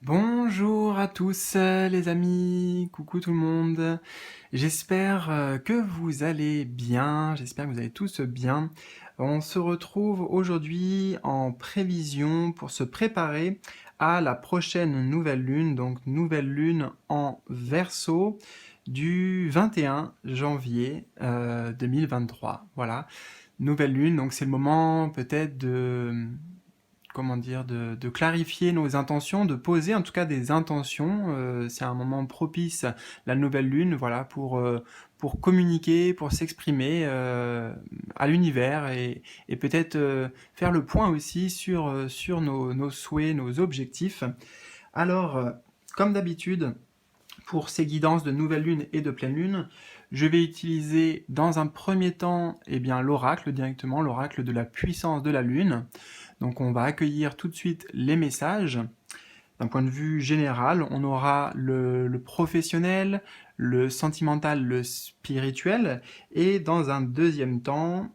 Bonjour à tous les amis, coucou tout le monde. J'espère que vous allez bien, j'espère que vous allez tous bien. On se retrouve aujourd'hui en prévision pour se préparer à la prochaine nouvelle lune, donc nouvelle lune en Verseau du 21 janvier 2023. Voilà, nouvelle lune, donc c'est le moment peut-être de comment dire, de clarifier nos intentions, de poser en tout cas des intentions. C'est un moment propice, la nouvelle lune, voilà, pour communiquer, pour s'exprimer à l'univers et peut-être faire le point aussi sur nos souhaits, nos objectifs. Alors, comme d'habitude, pour ces guidances de nouvelle lune et de pleine lune, je vais utiliser dans un premier temps l'oracle directement, l'oracle de la puissance de la lune. Donc on va accueillir tout de suite les messages. D'un point de vue général, on aura le professionnel, le sentimental, le spirituel, et dans un deuxième temps,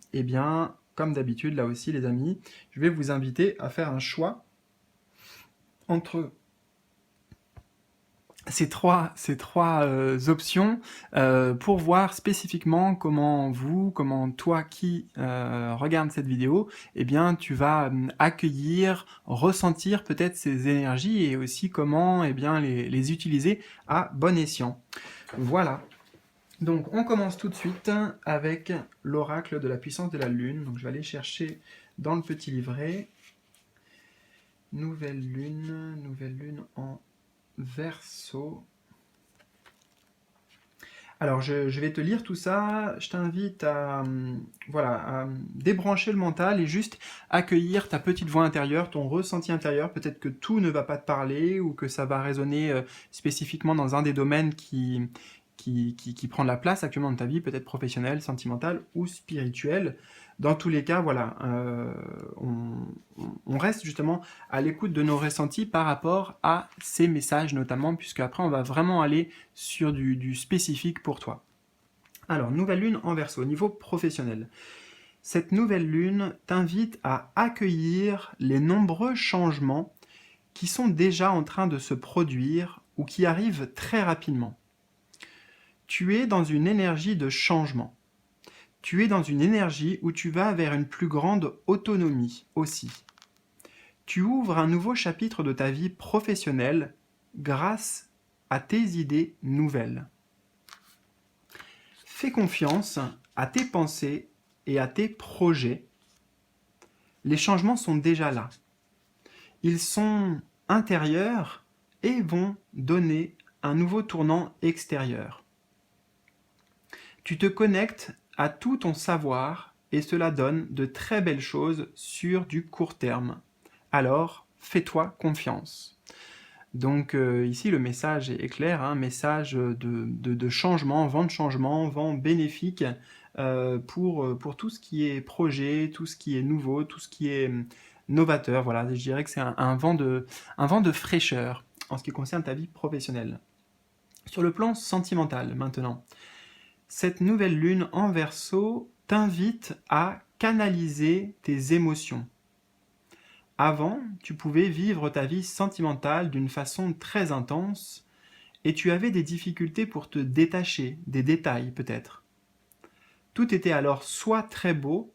comme d'habitude, là aussi les amis, je vais vous inviter à faire un choix entre ces trois options pour voir spécifiquement comment toi qui regarde cette vidéo, tu vas accueillir, ressentir peut-être ces énergies et aussi comment les utiliser à bon escient. Voilà. Donc on commence tout de suite avec l'oracle de la puissance de la lune. Donc je vais aller chercher dans le petit livret. Nouvelle lune en Verseau. Alors, je vais te lire tout ça. Je t'invite à débrancher le mental et juste accueillir ta petite voix intérieure, ton ressenti intérieur. Peut-être que tout ne va pas te parler ou que ça va résonner spécifiquement dans un des domaines qui prend de la place actuellement dans ta vie, peut-être professionnelle, sentimentale ou spirituelle. Dans tous les cas, voilà, on reste justement à l'écoute de nos ressentis par rapport à ces messages notamment, puisque après on va vraiment aller sur du spécifique pour toi. Alors, nouvelle lune en Verseau, au niveau professionnel. Cette nouvelle lune t'invite à accueillir les nombreux changements qui sont déjà en train de se produire ou qui arrivent très rapidement. Tu es dans une énergie de changement. Tu es dans une énergie où tu vas vers une plus grande autonomie aussi. Tu ouvres un nouveau chapitre de ta vie professionnelle grâce à tes idées nouvelles. Fais confiance à tes pensées et à tes projets. Les changements sont déjà là. Ils sont intérieurs et vont donner un nouveau tournant extérieur. Tu te connectes à tout ton savoir et cela donne de très belles choses sur du court terme. Alors, fais-toi confiance. Donc ici, le message est clair, un message de changement, vent bénéfique pour tout ce qui est projet, tout ce qui est nouveau, tout ce qui est novateur. Voilà, je dirais que c'est un vent de fraîcheur en ce qui concerne ta vie professionnelle. Sur le plan sentimental, maintenant, cette nouvelle lune en Verseau t'invite à canaliser tes émotions. Avant, tu pouvais vivre ta vie sentimentale d'une façon très intense et tu avais des difficultés pour te détacher des détails peut-être. Tout était alors soit très beau,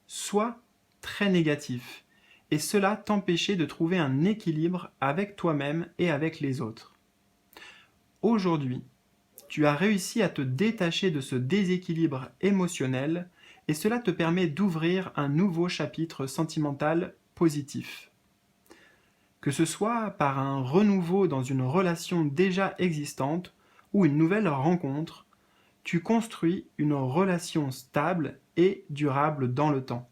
soit très négatif et cela t'empêchait de trouver un équilibre avec toi-même et avec les autres. Aujourd'hui, tu as réussi à te détacher de ce déséquilibre émotionnel et cela te permet d'ouvrir un nouveau chapitre sentimental positif. Que ce soit par un renouveau dans une relation déjà existante ou une nouvelle rencontre, tu construis une relation stable et durable dans le temps.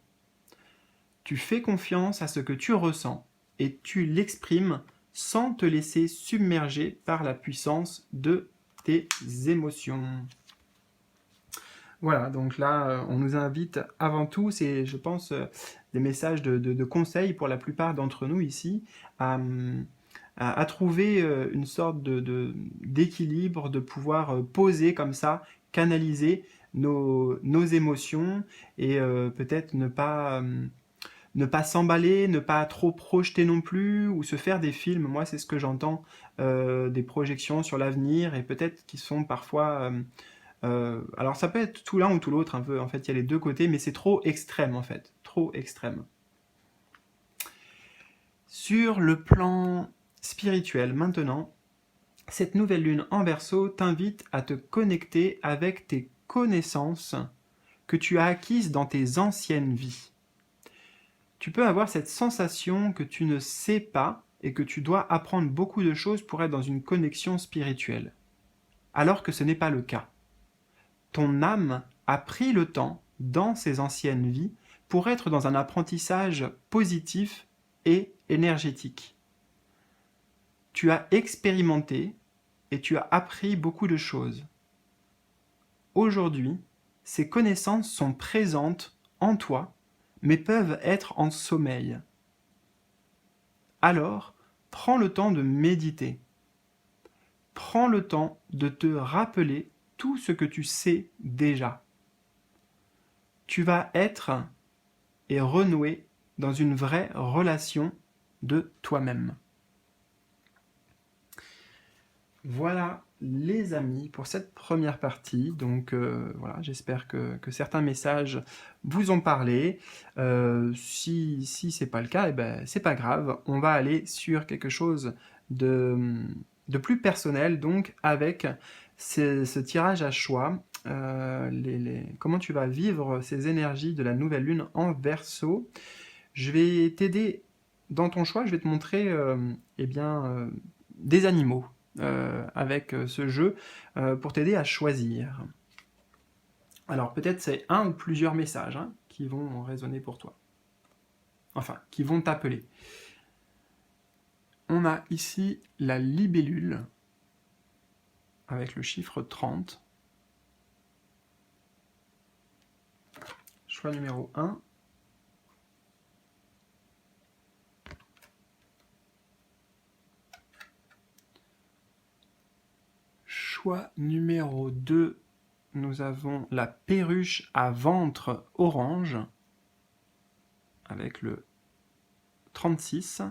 Tu fais confiance à ce que tu ressens et tu l'exprimes sans te laisser submerger par la puissance de tes émotions. Voilà, donc là, on nous invite avant tout, c'est, je pense, des messages de conseils pour la plupart d'entre nous ici, à trouver une sorte d'équilibre, de pouvoir poser comme ça, canaliser nos émotions et peut-être ne pas s'emballer, ne pas trop projeter non plus, ou se faire des films. Moi, c'est ce que j'entends, des projections sur l'avenir, et peut-être qui sont parfois... alors ça peut être tout l'un ou tout l'autre, un peu. En fait, il y a les deux côtés, mais c'est trop extrême, en fait. Trop extrême. Sur le plan spirituel, maintenant, cette nouvelle lune en Verseau t'invite à te connecter avec tes connaissances que tu as acquises dans tes anciennes vies. Tu peux avoir cette sensation que tu ne sais pas et que tu dois apprendre beaucoup de choses pour être dans une connexion spirituelle, alors que ce n'est pas le cas. Ton âme a pris le temps, dans ses anciennes vies, pour être dans un apprentissage positif et énergétique. Tu as expérimenté et tu as appris beaucoup de choses. Aujourd'hui, ces connaissances sont présentes en toi, mais peuvent être en sommeil. Alors, prends le temps de méditer. Prends le temps de te rappeler tout ce que tu sais déjà. Tu vas être et renouer dans une vraie relation de toi-même. Voilà les amis pour cette première partie. Donc voilà, j'espère que certains messages vous ont parlé. Si c'est pas le cas, eh ben, c'est pas grave. On va aller sur quelque chose de plus personnel, donc avec ce tirage à choix. Comment tu vas vivre ces énergies de la nouvelle lune en Verseau. Je vais t'aider dans ton choix, je vais te montrer des animaux avec ce jeu pour t'aider à choisir. Alors peut-être c'est un ou plusieurs messages qui vont résonner pour toi. Enfin, qui vont t'appeler. On a ici la libellule avec le chiffre 30. Choix numéro 1. Choix numéro 2, nous avons la perruche à ventre orange avec le 36.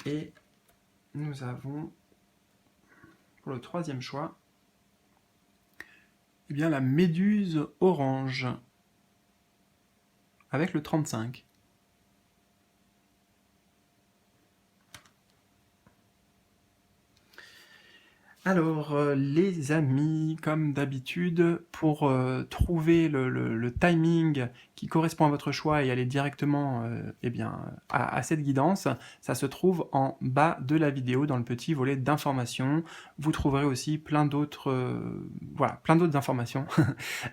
Et nous avons, pour le troisième choix, eh bien, la méduse orange avec le 35. Alors, les amis, comme d'habitude, pour trouver le timing qui correspond à votre choix et aller directement à cette guidance, ça se trouve en bas de la vidéo dans le petit volet d'informations. Vous trouverez aussi plein d'autres informations,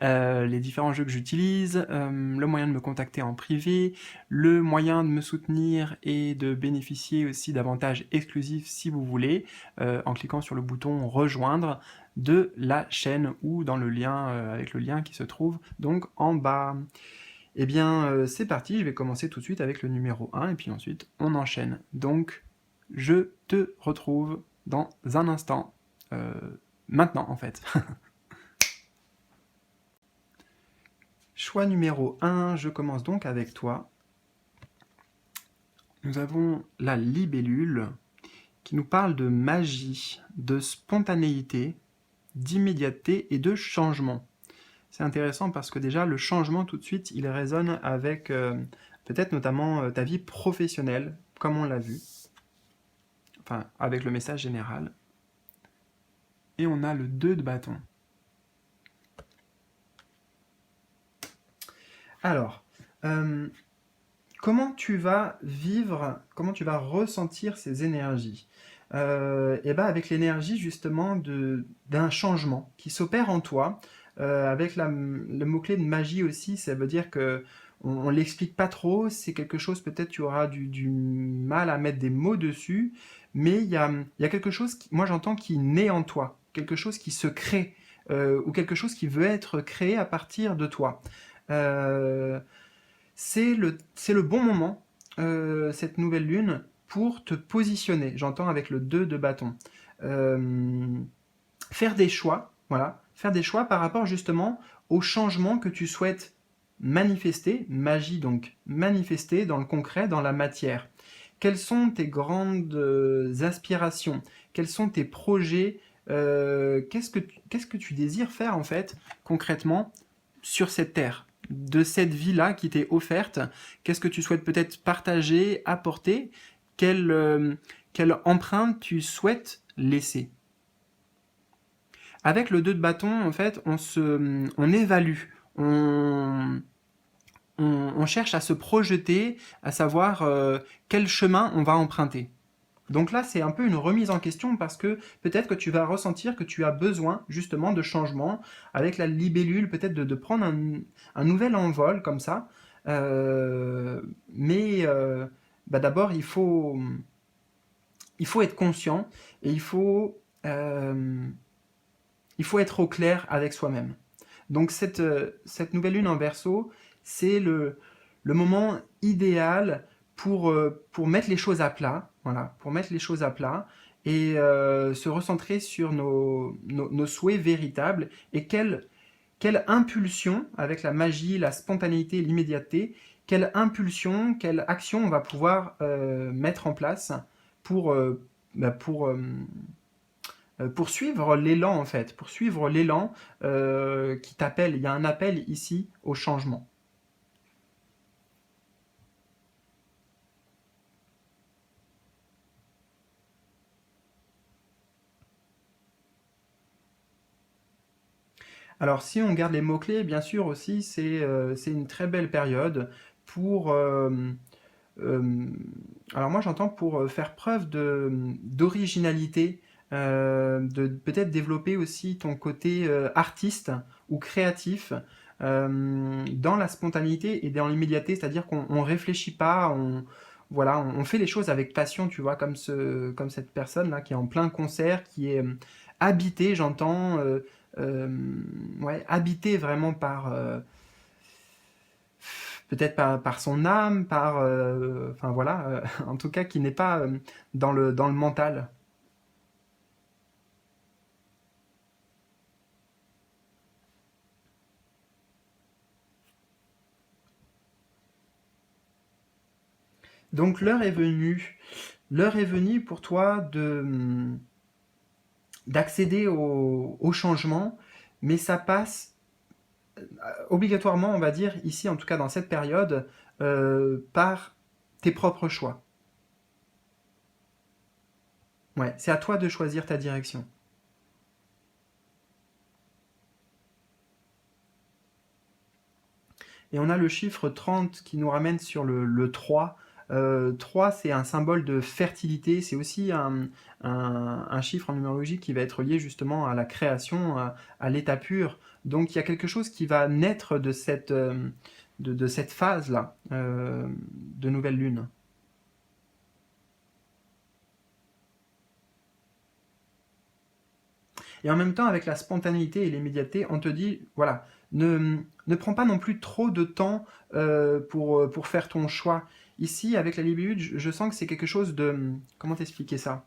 les différents jeux que j'utilise, le moyen de me contacter en privé, le moyen de me soutenir et de bénéficier aussi d'avantages exclusifs si vous voulez, en cliquant sur le bouton rejoindre de la chaîne ou dans le lien avec le lien qui se trouve donc en bas. Eh bien c'est parti, je vais commencer tout de suite avec le numéro 1 et puis ensuite on enchaîne. Donc je te retrouve dans un instant, maintenant en fait. Choix numéro 1, je commence donc avec toi. Nous avons la libellule qui nous parle de magie, de spontanéité, d'immédiateté et de changement. C'est intéressant parce que déjà, le changement, tout de suite, il résonne avec peut-être notamment ta vie professionnelle, comme on l'a vu, enfin, avec le message général. Et on a le 2 de bâton. Alors, comment tu vas vivre, comment tu vas ressentir ces énergies ? Avec l'énergie justement d'un changement qui s'opère en toi, avec le mot-clé de magie aussi, ça veut dire que on l'explique pas trop, c'est quelque chose peut-être tu auras du mal à mettre des mots dessus, mais il y a quelque chose, moi j'entends, qui naît en toi, quelque chose qui se crée, ou quelque chose qui veut être créé à partir de toi. C'est le bon moment, cette nouvelle lune, pour te positionner. J'entends avec le 2 de bâton. Faire des choix, voilà, faire des choix par rapport justement au changement que tu souhaites manifester, magie donc, manifester dans le concret, dans la matière. Quelles sont tes grandes aspirations? Quels sont tes projets? Qu'est-ce que tu désires faire en fait concrètement sur cette terre? De cette vie-là qui t'est offerte, qu'est-ce que tu souhaites peut-être partager, apporter? Quelle empreinte tu souhaites laisser? Avec le 2 de bâton, en fait, on évalue, on, on cherche à se projeter, à savoir quel chemin on va emprunter. Donc là, c'est un peu une remise en question parce que peut-être que tu vas ressentir que tu as besoin justement de changement avec la libellule, peut-être de prendre un nouvel envol comme ça. Mais bah d'abord, il faut être conscient et il faut être au clair avec soi-même. Donc cette nouvelle lune en Verseau, c'est le moment idéal pour mettre les choses à plat, voilà, pour mettre les choses à plat et se recentrer sur nos souhaits véritables et quelle impulsion, avec la magie, la spontanéité, l'immédiateté, quelle impulsion, quelle action on va pouvoir mettre en place pour, euh, bah, pour, euh, pour suivre l'élan en fait, pour suivre l'élan qui t'appelle. Il y a un appel ici au changement. Alors si on garde les mots-clés, bien sûr aussi, c'est une très belle période pour... euh, alors moi j'entends pour faire preuve d'originalité, de peut-être développer aussi ton côté artiste ou créatif dans la spontanéité et dans l'immédiateté, c'est-à-dire qu'on ne réfléchit pas, voilà, on fait les choses avec passion, tu vois, comme cette personne-là qui est en plein concert, qui est habitée, j'entends, euh, ouais, habitée vraiment par... peut-être par son âme, enfin voilà, en tout cas qui n'est pas dans le mental. Donc l'heure est venue pour toi d'accéder au changement, mais ça passe obligatoirement, on va dire, ici en tout cas dans cette période, par tes propres choix. Ouais, c'est à toi de choisir ta direction. Et on a le chiffre 30 qui nous ramène sur le 3. 3, c'est un symbole de fertilité. C'est aussi un chiffre en numérologie qui va être lié justement à la création, à l'état pur. Donc il y a quelque chose qui va naître de cette phase-là de nouvelle lune. Et en même temps, avec la spontanéité et l'immédiateté, on te dit, voilà, ne prends pas non plus trop de temps pour faire ton choix. Ici, avec la libellule, je sens que c'est quelque chose de... Comment t'expliquer ça?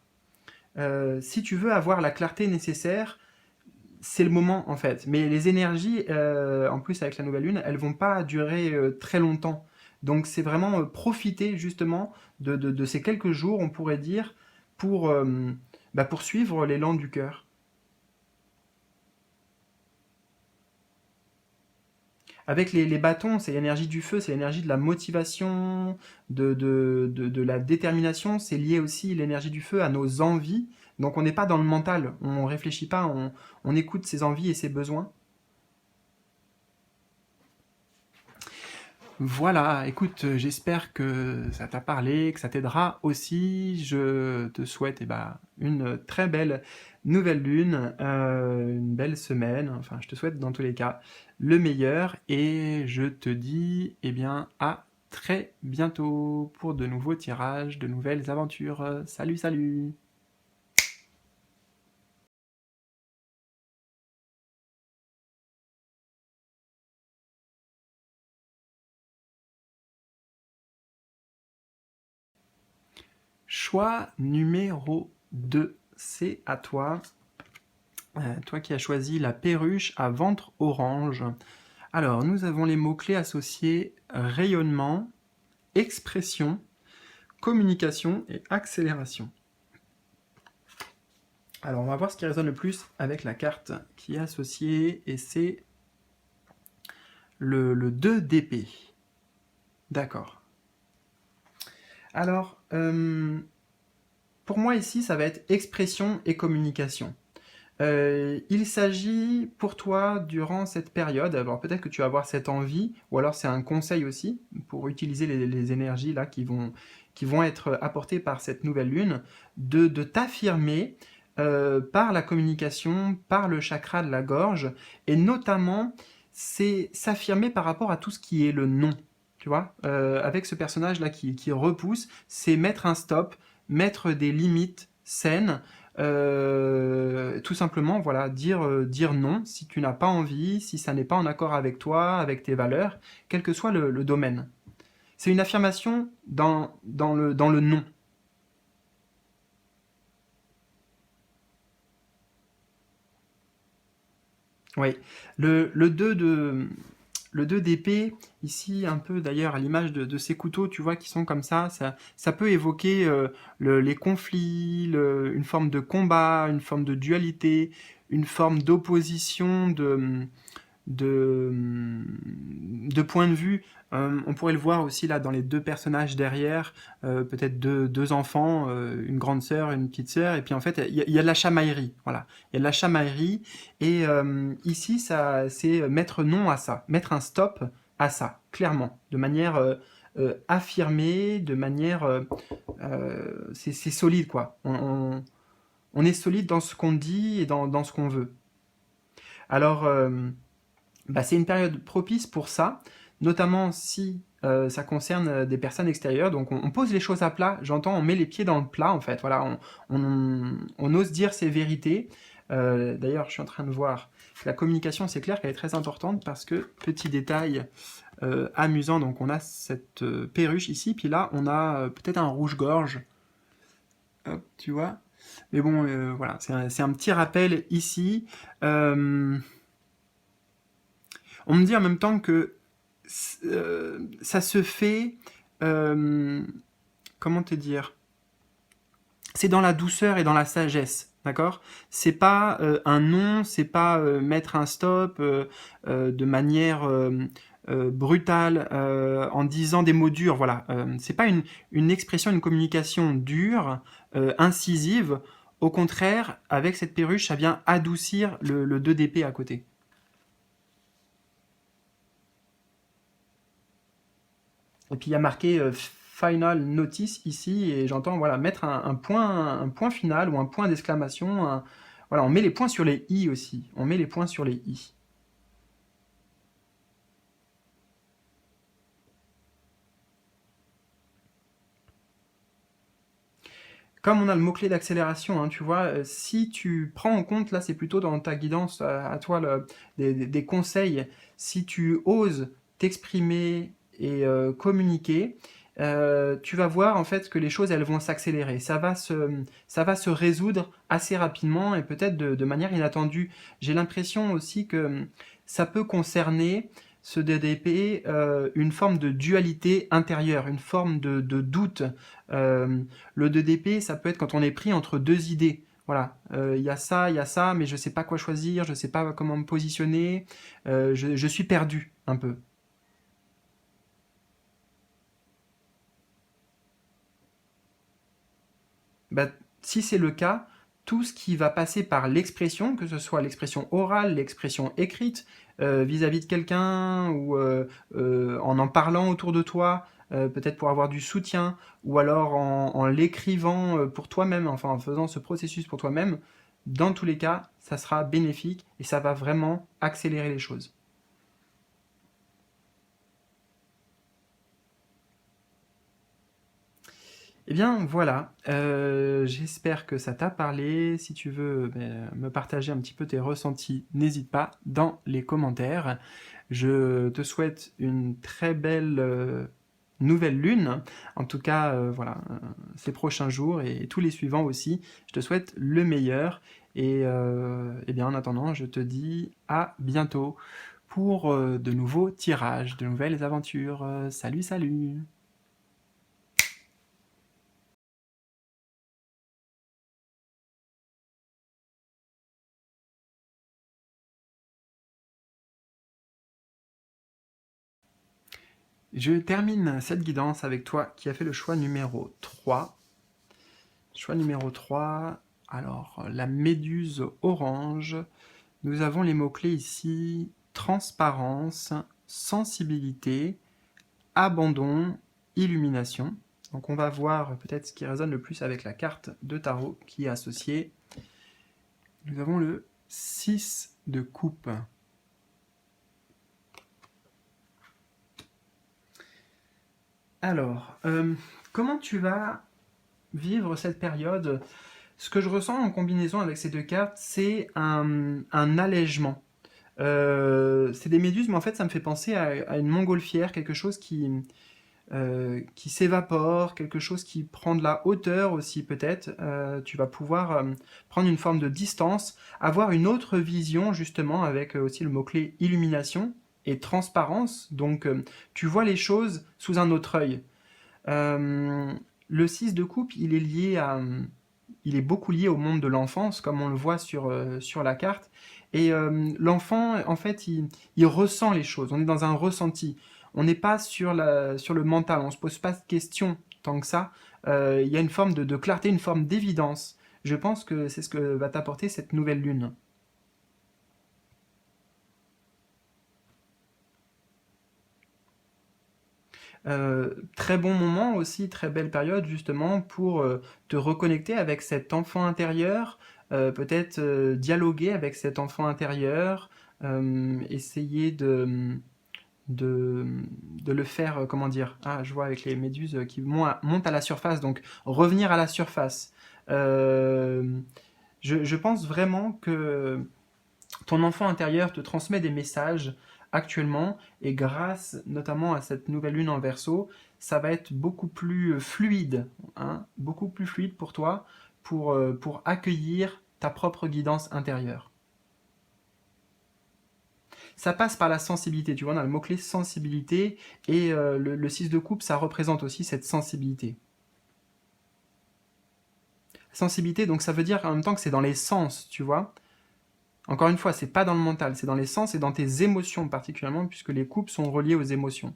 Si tu veux avoir la clarté nécessaire, c'est le moment en fait. Mais les énergies, en plus avec la nouvelle lune, elles vont pas durer très longtemps. Donc c'est vraiment profiter justement de ces quelques jours, on pourrait dire, pour, pour suivre l'élan du cœur. Avec les bâtons, c'est l'énergie du feu, c'est l'énergie de la motivation, de la détermination. C'est lié aussi l'énergie du feu à nos envies. Donc on n'est pas dans le mental, on ne réfléchit pas, on écoute ses envies et ses besoins. Voilà, écoute, j'espère que ça t'a parlé, que ça t'aidera aussi. Je te souhaite une très belle nouvelle lune, une belle semaine. Enfin, je te souhaite dans tous les cas le meilleur et je te dis à très bientôt pour de nouveaux tirages, de nouvelles aventures. Salut, salut! Choix numéro 2, c'est à toi. Toi qui as choisi la perruche à ventre orange. Alors, nous avons les mots-clés associés rayonnement, expression, communication et accélération. Alors, on va voir ce qui résonne le plus avec la carte qui est associée, et c'est le 2 d'épée. D'accord. Alors, pour moi ici, ça va être expression et communication. Il s'agit pour toi, durant cette période, alors peut-être que tu vas avoir cette envie, ou alors c'est un conseil aussi, pour utiliser les énergies là qui vont être apportées par cette nouvelle lune, de t'affirmer par la communication, par le chakra de la gorge, et notamment, c'est s'affirmer par rapport à tout ce qui est le non. Tu vois, avec ce personnage-là qui repousse, c'est mettre un stop, mettre des limites saines, tout simplement, voilà, dire non si tu n'as pas envie, si ça n'est pas en accord avec toi, avec tes valeurs, quel que soit le domaine. C'est une affirmation dans le non. Oui. Le 2 le 2 d'épée, ici, un peu d'ailleurs à l'image de ces couteaux, tu vois, qui sont comme ça peut évoquer les conflits, une forme de combat, une forme de dualité, une forme d'opposition, de, de point de vue. On pourrait le voir aussi là dans les deux personnages derrière, peut-être deux enfants, une grande sœur, une petite sœur, et puis en fait il y a de la chamaillerie, voilà. Il y a de la chamaillerie, et ici ça c'est mettre non à ça, mettre un stop à ça, clairement, de manière affirmée, de manière c'est solide quoi. On est solide dans ce qu'on dit et dans ce qu'on veut. Alors bah, c'est une période propice pour ça, notamment si ça concerne des personnes extérieures. Donc on pose les choses à plat, j'entends, on met les pieds dans le plat en fait. Voilà, on ose dire ses vérités. D'ailleurs, je suis en train de voir que la communication, c'est clair qu'elle est très importante parce que, petit détail amusant, donc on a cette perruche ici, puis là on a peut-être un rouge-gorge. Hop, tu vois. Mais bon, voilà, c'est un petit rappel ici. On me dit en même temps que ça se fait, euh, comment te dire, c'est dans la douceur et dans la sagesse, d'accord. C'est pas un non, c'est pas mettre un stop de manière brutale en disant des mots durs, voilà. C'est pas une expression, une communication dure, incisive. Au contraire, avec cette perruche, ça vient adoucir le 2 d'épée à côté. Et puis il y a marqué Final Notice ici, et j'entends voilà, mettre un point final ou un point d'exclamation. Voilà, on met les points sur les i aussi. On met les points sur les i. Comme on a le mot-clé d'accélération, hein, tu vois, si tu prends en compte, là c'est plutôt dans ta guidance à toi des conseils, si tu oses t'exprimer et communiquer, tu vas voir en fait que les choses elles vont s'accélérer, ça va se résoudre assez rapidement et peut-être de manière inattendue. J'ai l'impression aussi que ça peut concerner ce DDP une forme de dualité intérieure, une forme de doute. Euh, le 2DP, ça peut être quand on est pris entre deux idées. Voilà, il y a ça, mais je ne sais pas quoi choisir, je ne sais pas comment me positionner, je suis perdu un peu. Bah, si c'est le cas, tout ce qui va passer par l'expression, que ce soit l'expression orale, l'expression écrite, vis-à-vis de quelqu'un, ou en parlant autour de toi, peut-être pour avoir du soutien, ou alors en l'écrivant pour toi-même, enfin en faisant ce processus pour toi-même, dans tous les cas, ça sera bénéfique et ça va vraiment accélérer les choses. Eh bien voilà, j'espère que ça t'a parlé. Si tu veux me partager un petit peu tes ressentis, n'hésite pas dans les commentaires. Je te souhaite une très belle nouvelle lune, en tout cas voilà, ces prochains jours et tous les suivants aussi. Je te souhaite le meilleur Et bien, en attendant, je te dis à bientôt pour de nouveaux tirages, de nouvelles aventures. Salut, salut! Je termine cette guidance avec toi qui a fait le choix numéro 3. Choix numéro 3, alors la méduse orange. Nous avons les mots-clés ici, transparence, sensibilité, abandon, illumination. Donc on va voir peut-être ce qui résonne le plus avec la carte de tarot qui est associée. Nous avons le 6 de coupe. Alors, comment tu vas vivre cette période? Ce que je ressens en combinaison avec ces deux cartes, c'est un allègement. C'est des méduses, mais en fait, ça me fait penser à une montgolfière, quelque chose qui s'évapore, quelque chose qui prend de la hauteur aussi peut-être. Tu vas pouvoir prendre une forme de distance, avoir une autre vision justement avec aussi le mot-clé illumination et transparence. Donc tu vois les choses sous un autre œil. Le 6 de coupe, il est beaucoup lié au monde de l'enfance, comme on le voit sur la carte. Et l'enfant, en fait, il ressent les choses. On est dans un ressenti. On n'est pas sur le mental. On ne se pose pas de questions tant que ça. Il y a une forme de clarté, une forme d'évidence. Je pense que c'est ce que va t'apporter cette nouvelle lune. Très bon moment aussi, très belle période justement pour te reconnecter avec cet enfant intérieur, peut-être dialoguer avec cet enfant intérieur, essayer de, de le faire, comment dire, ah je vois avec les méduses qui montent à la surface, donc revenir à la surface. Euh, je pense vraiment que ton enfant intérieur te transmet des messages actuellement, et grâce notamment à cette nouvelle lune en Verseau, ça va être beaucoup plus fluide, hein, beaucoup plus fluide pour toi, pour accueillir ta propre guidance intérieure. Ça passe par la sensibilité, tu vois, on a le mot-clé sensibilité, et le 6 de coupe, ça représente aussi cette sensibilité. Sensibilité, donc ça veut dire en même temps que c'est dans les sens, tu vois. Encore une fois, c'est pas dans le mental, c'est dans les sens et dans tes émotions particulièrement, puisque les coupes sont reliées aux émotions.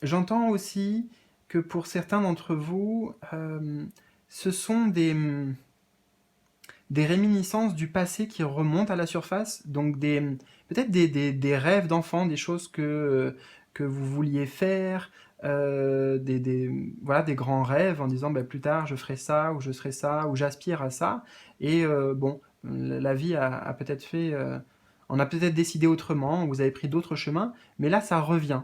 J'entends aussi que pour certains d'entre vous, ce sont des réminiscences du passé qui remontent à la surface, donc peut-être des rêves d'enfants, des choses que vous vouliez faire, voilà, des grands rêves en disant bah, plus tard je ferai ça, ou je serai ça, ou j'aspire à ça. Et bon, la vie a peut-être fait, on a peut-être décidé autrement, vous avez pris d'autres chemins, mais là ça revient.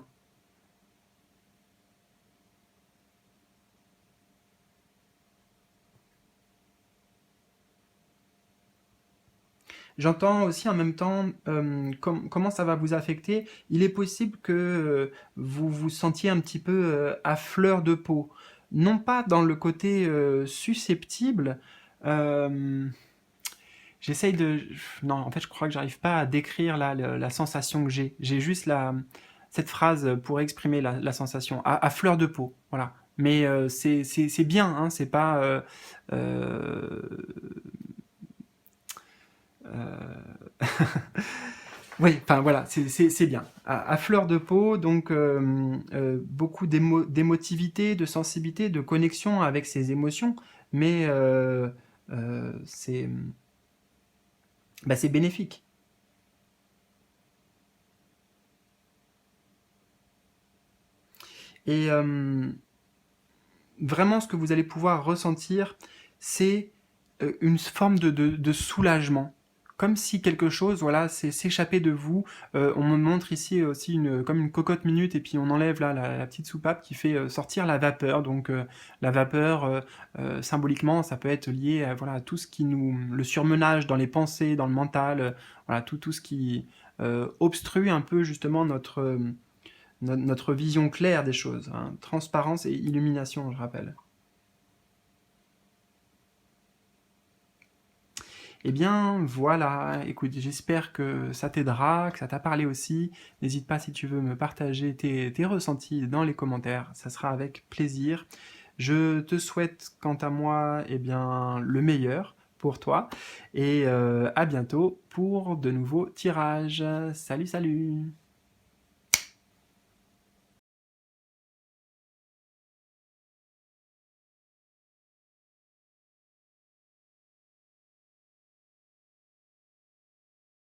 J'entends aussi en même temps comment ça va vous affecter. Il est possible que vous vous sentiez un petit peu à fleur de peau. Non pas dans le côté susceptible. euh, J'essaye de... Non, en fait, je crois que j'arrive pas à décrire la sensation que j'ai. J'ai juste cette phrase pour exprimer la sensation. À fleur de peau, voilà. Mais c'est bien, hein, c'est pas... euh, euh, Oui, enfin voilà, c'est bien. À fleur de peau, donc beaucoup d'émotivité, de sensibilité, de connexion avec ses émotions, mais c'est bah, c'est bénéfique. Et vraiment, ce que vous allez pouvoir ressentir, c'est une forme de soulagement. Comme si quelque chose, voilà, s'échappait de vous. On me montre ici aussi comme une cocotte minute, et puis on enlève là la petite soupape qui fait sortir la vapeur. Donc la vapeur, symboliquement, ça peut être lié à, voilà, à tout ce qui le surmenage dans les pensées, dans le mental, voilà, tout ce qui obstrue un peu justement notre vision claire des choses, hein. Transparence et illumination, je rappelle. Eh bien, voilà, écoute, j'espère que ça t'aidera, que ça t'a parlé aussi. N'hésite pas si tu veux me partager tes ressentis dans les commentaires, ça sera avec plaisir. Je te souhaite, quant à moi, eh bien, le meilleur pour toi, et à bientôt pour de nouveaux tirages. Salut, salut!